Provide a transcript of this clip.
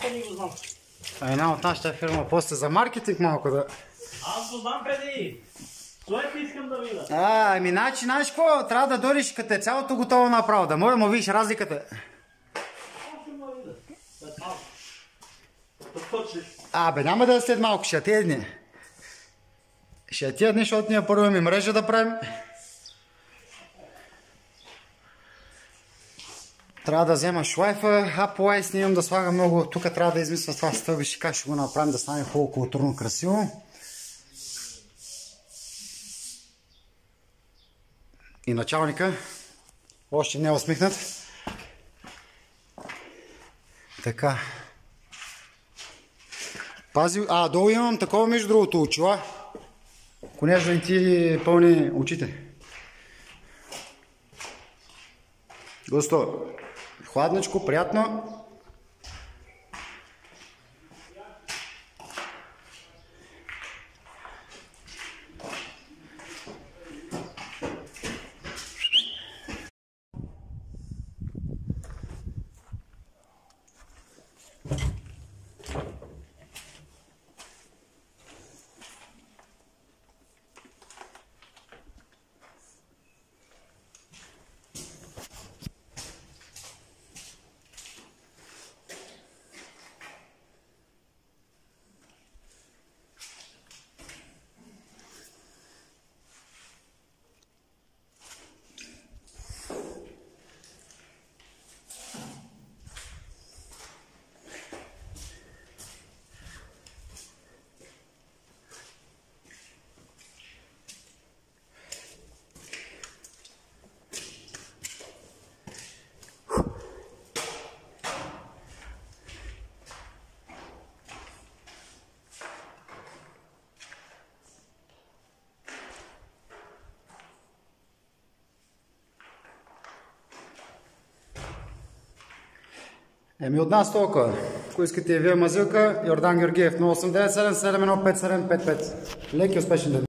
къде го знам. Една от нашата фирма, после за маркетинг малко да... Аз го знам преди. След искам да видя. Ами, значи, знаеш какво? Трябва да дойдеш като е цялото готово направо, да може да му видиш разликата. Бе, няма да е след малко, ще тия дни. Ще тия дни, защото ние първо ми мрежа да правим. Трябва да взема шлайфа, по лайс не имам да слага много. Тук трябва да измисля това стълбище, как ще го направим да стане хубаво културно красиво. И началника още не е усмихнат. Така. Пази, долу имам такова между другото очила. Понеже да не ти пълни очите. Густо. Хладничко, приятно. Еми от нас толкова. Ако искате и вие мазилка, Йордан Георгиев 0897 715755. Леки успешен ден!